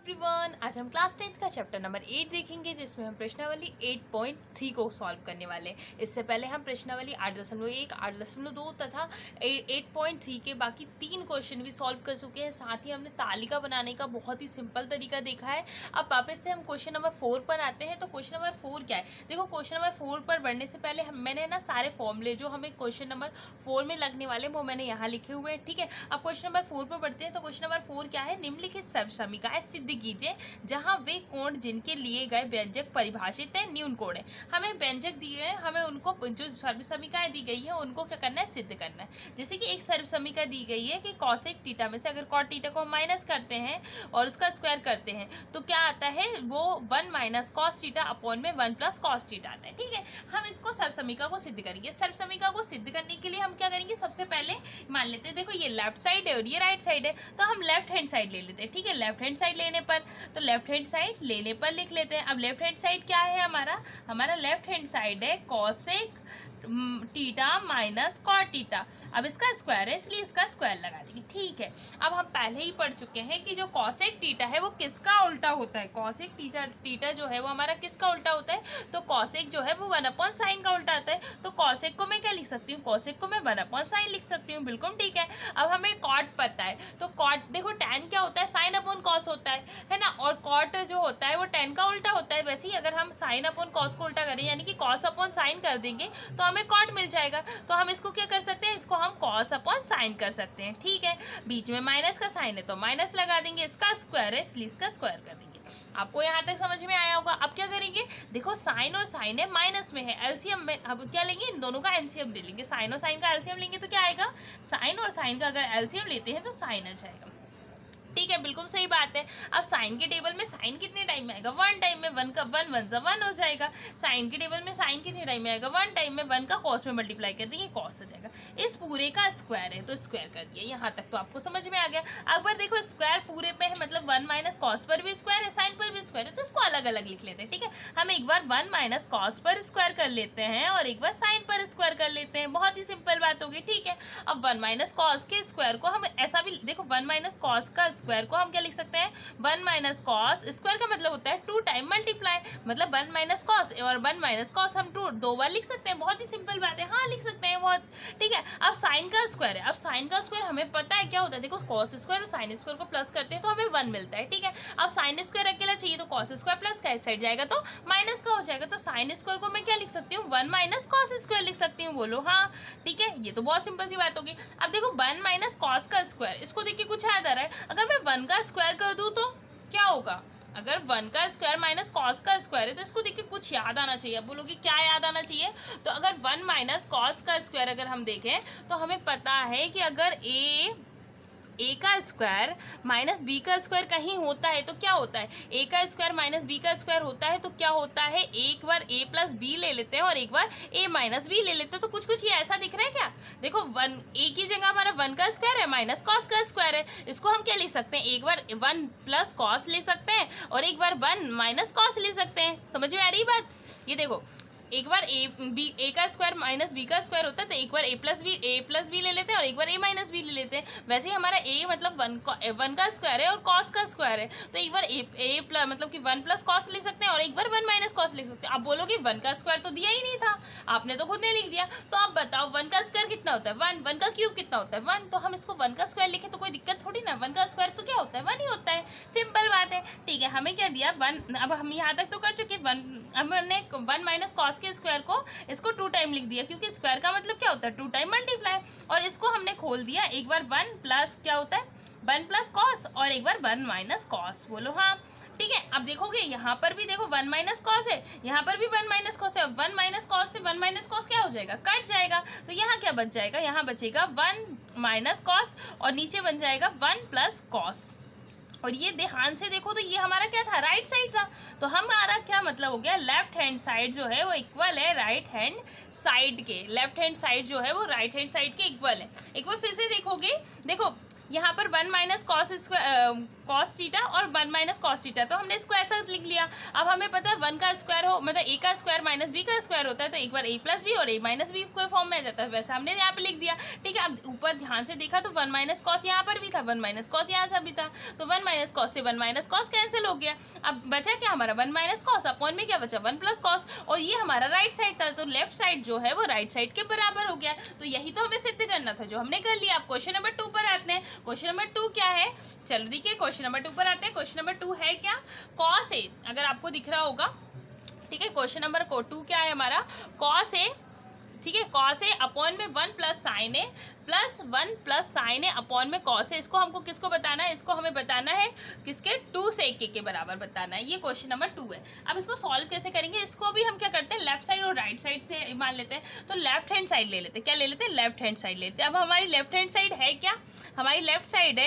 Everyone, आज हम class 10th का चैप्टर नंबर 8 देखेंगे जिसमें हम प्रश्नावली 8.3 को सॉल्व करने वाले हैं। इससे पहले हम प्रश्नावली 8.1, 8.2 तथा 8.3 के बाकी 3 क्वेश्चन भी सॉल्व कर चुके हैं। साथ ही हमने तालिका बनाने का बहुत ही सिंपल तरीका देखा है। अब वापस से हम क्वेश्चन नंबर 4 पर आते हैं। तो क्वेश्चन नंबर 4 क्या है? देखो, क्वेश्चन नंबर 4 पर बढ़ने से पहले मैंने ना सारे फॉर्मूले जो हमें क्वेश्चन नंबर 4 में लगने वाले वो मैंने यहाँ लिखे हुए हैं। ठीक है, अब क्वेश्चन नंबर 4 पर बढ़ते हैं। तो क्वेश्चन नंबर 4 क्या है? निम्नलिखित समीकरण सिद्ध कीजिए जहां वे कोण जिनके लिए गए व्यंजक परिभाषित है न्यून कोण है। हमें व्यंजक दिए हैं, हमें उनको जो सर्व समीकरण दी गई है उनको क्या करना है? सिद्ध करना है। जैसे कि एक सर्व समीकरण दी गई है कि कॉसेक थीटा में से अगर कॉट थीटा को माइनस करते हैं और उसका स्क्वायर करते हैं तो क्या आता है? वो 1 माइनस कॉस थीटा अपॉन में 1 प्लस कॉस थीटा आता है। ठीक है, हम इसको सर्व समीकरण को सिद्ध करेंगे। सर्व समीकरण को सिद्ध करने के लिए हम क्या करेंगे? सबसे पहले मान लेते हैं, देखो ये लेफ्ट साइड है और ये राइट साइड है, तो हम लेफ्ट हैंड साइड ले लेते हैं। ठीक है, लेफ्ट हैंड साइड लेने पर तो लेफ्ट हैंड साइड लेने पर लिख लेते हैं। अब लेफ्ट हैंड साइड क्या है? हमारा लेफ्ट हैंड साइड है cosec theta minus cot theta. अब इसका स्क्वायर है इसलिए इसका स्क्वायर लगा देंगे। ठीक है, अब हम पहले ही पढ़ चुके हैं कि जो कॉसेक थीटा है वो किसका उल्टा होता है? कॉसेक थीटा जो है वो हमारा किसका उल्टा होता है? तो कॉसेक जो है वो 1 अपॉन साइन का उल्टा होता है। तो कॉसेक को मैं क्या लिख सकती हूँ? कॉसेक को मैं 1 अपॉन साइन लिख सकती हूँ। बिल्कुल ठीक है। अब हमें कॉट पता है, तो कॉट देखो टैन क्या होता है? साइन अपॉन कॉस होता है ना, और कॉट जो होता है वो टैन का उल्टा होता है। वैसे ही अगर हम साइन अपॉन कॉस को उल्टा करें यानी कि कॉस अपॉन साइन कर देंगे तो हमें कॉट मिल जाएगा। तो हम इसको क्या कर सकते हैं? इसको हम कॉस अपॉन साइन कर सकते हैं। ठीक है, बीच में माइनस का साइन है तो माइनस लगा देंगे, इसका स्क्वायर है इसलिए इसका स्क्वायर कर देंगे। आपको यहाँ तक समझ में आया होगा। अब क्या करेंगे? देखो साइन और साइन है माइनस में है, एलसीएम में अब क्या लेंगे? इन दोनों का एलसीएम ले लेंगे। साइन और साइन का एलसीएम लेंगे तो क्या आएगा? साइन और साइन का अगर एलसीएम लेते हैं तो साइन आ जाएगा। ठीक है, बिल्कुल सही बात है। अब साइन के टेबल में साइन कितने टाइम में आएगा? 1 टाइम में। 1 का 1 1 से 1 हो जाएगा। साइन के टेबल में साइन कितने टाइम में आएगा? 1 टाइम में। 1 का कॉस में मल्टीप्लाई कर देंगे, कॉस हो जाएगा। इस पूरे का स्क्वायर है तो स्क्वायर कर दिया। यहाँ तक तो आपको समझ में आ गया। अगर देखो स्क्वायर पूरे पे है मतलब 1 माइनस कॉस पर भी स्क्वायर है, साइन पर भी स्क्वायर है, तो इसको अलग अलग लिख लेते हैं। ठीक है, हम एक बार 1 माइनस कॉस पर स्क्वायर कर लेते हैं और एक बार साइन पर स्क्वायर कर लेते हैं। बहुत ही सिंपल बात होगी। ठीक है, अब 1 माइनस कॉस के स्क्वायर को हम ऐसा भी देखो, 1 माइनस कॉस का स्क्वायर को हम क्या लिख सकते हैं? 1 माइनस कॉस स्क्वायर का मतलब होता है 2 टाइम मल्टीप्लाई, मतलब 1 माइनस कॉस और 1 माइनस कॉस हम 2 बार लिख सकते हैं। बहुत ही सिंपल बात है। हाँ, लिख सकते हैं बहुत। ठीक है, अब साइन का स्क्वायर है। अब साइन का स्क्वायर हमें पता है क्या होता है? देखो कॉस स्क्वायर और साइन स्क्वायर को प्लस करते हैं तो हमें 1 मिलता है। ठीक है, अब साइन स्क्वायर अकेला चाहिए तो कॉस स्क्वायर प्लस का इस साइड जाएगा तो माइनस का हो जाएगा। तो साइन स्क्वायर को मैं क्या लिख सकती हूँ? 1 माइनस कॉस स्क्वायर लिख सकती हूँ। बोलो हाँ। ठीक है, ये तो बहुत सिंपल सी बात होगी। अब देखो 1 माइनस कॉस का स्क्वायर, इसको देखिए कुछ याद आ रहा है? अगर मैं 1 का स्क्वायर कर दूँ तो क्या होगा? अगर 1 का स्क्वायर माइनस कॉस का स्क्वायर है तो इसको देखिए कुछ याद आना चाहिए। अब बोलोगे क्या याद आना चाहिए? तो अगर 1 माइनस कॉस का स्क्वायर अगर हम देखें तो हमें पता है कि अगर ए का स्क्वायर माइनस बी का स्क्वायर कहीं होता है तो क्या होता है? ए का स्क्वायर माइनस बी का स्क्वायर होता है तो क्या होता है? एक बार ए प्लस बी ले लेते हैं और एक बार ए माइनस बी ले लेते हैं। तो कुछ कुछ ये ऐसा दिख रहा है क्या? देखो 1 ए की जगह हमारा 1 का स्क्वायर है माइनस कॉस का स्क्वायर है। इसको हम क्या ले सकते हैं? एक बार 1 प्लस कॉस ले सकते हैं और एक बार 1 माइनस कॉस ले सकते हैं। समझ में आ रही बात? ये देखो, एक बार ए का स्क्वायर माइनस बी का स्क्वायर होता है तो एक बार ए प्लस बी ले लेते हैं और एक बार ए माइनस बी ले लेते हैं। वैसे ही हमारा ए मतलब 1 का स्क्वायर है और कॉस का स्क्वायर है तो एक बार ए प्लस मतलब कि 1 प्लस कॉस ले सकते हैं और एक बार 1 माइनस कॉस ले सकते हैं। आप बोलोगे 1 का स्क्वायर तो दिया ही नहीं था, आपने तो खुद ने लिख दिया। तो आप बताओ 1 का स्क्वायर कितना होता है? 1। 1 का क्यूब कितना होता है? 1। तो हम इसको 1 का स्क्वायर लिखे तो कोई दिक्कत थोड़ी ना। 1 का स्क्वायर तो क्या होता है? 1 ही होता है। सिंपल बात है। ठीक है, हमें क्या दिया? 1। अब हम यहाँ तक तो कर चुके 1। हमने 1 माइनस कॉस के स्क्वायर को इसको 2 टाइम लिख दिया क्योंकि स्क्वायर का मतलब क्या होता है? 2 टाइम मल्टीप्लाई। और इसको हमने खोल दिया, एक बार 1 प्लस क्या होता है? 1 प्लस कॉस और एक बार 1 माइनस कॉस। बोलो हाँ। ठीक है, अब देखोगे यहाँ पर भी देखो 1 माइनस कॉस है, यहाँ पर भी 1 माइनस कॉस है। 1 माइनस कॉस से 1 माइनस कॉस क्या हो जाएगा? कट जाएगा। तो यहाँ क्या बच जाएगा? यहाँ बचेगा 1 माइनस कॉस और नीचे बन जाएगा 1 प्लस कॉस। और ये ध्यान से देखो तो ये हमारा क्या था? राइट साइड था। तो हमारा क्या मतलब हो गया? लेफ्ट हैंड साइड जो है वो इक्वल है राइट हैंड साइड के। लेफ्ट हैंड साइड जो है वो राइट हैंड साइड के इक्वल है। एक बार फिर से देखोगे, देखो यहाँ पर 1 माइनस कॉस थीटा और 1 माइनस कॉस थीटा, तो हमने इसको ऐसा लिख लिया। अब हमें पता है 1 का स्क्वायर हो मतलब a का स्क्वायर माइनस b का स्क्वायर होता है, तो एक बार a प्लस बी और a माइनस बी के फॉर्म में आ जाता है, वैसे हमने यहाँ पे लिख दिया। ठीक है, अब ऊपर ध्यान से देखा तो 1 माइनस कॉस यहाँ पर भी था, 1 माइनस कॉस यहाँ से भी था, तो 1 माइनस कॉस से 1 माइनस कॉस कैंसिल हो गया। अब बचा क्या हमारा 1 माइनस कॉस, अपॉन में क्या बचा 1 प्लस कॉस, और ये हमारा राइट साइड था, तो लेफ्ट साइड जो है वो राइट साइड के बराबर हो गया। तो यही तो हमें सिद्ध करना था, जो हमने कर लिया। अब क्वेश्चन नंबर 2 पर आते हैं। क्वेश्चन नंबर 2 क्या है, चलो देखिए क्वेश्चन नंबर 2 पर आते हैं। क्वेश्चन नंबर 2 है क्या, कॉस ए, अगर आपको दिख रहा होगा। ठीक है, क्वेश्चन नंबर 2 क्या है हमारा, कॉस ए। ठीक है, कॉस ए अपॉन में 1 प्लस साइन ए प्लस 1 प्लस साइन ए अपॉन में कॉस ए। इसको हमको किसको बताना है, इसको हमें बताना है किसके 2 sec के बराबर बताना है। ये क्वेश्चन नंबर 2 है। अब इसको सॉल्व कैसे करेंगे, इसको भी हम क्या करते हैं लेफ्ट साइड और राइट साइड से मान लेते हैं। तो लेफ्ट हैंड साइड ले लेते हैं, क्या ले लेते हैं, लेफ्ट हैंड साइड लेते हैं। अब हमारी लेफ्ट हैंड साइड है क्या, हमारी लेफ्ट साइड है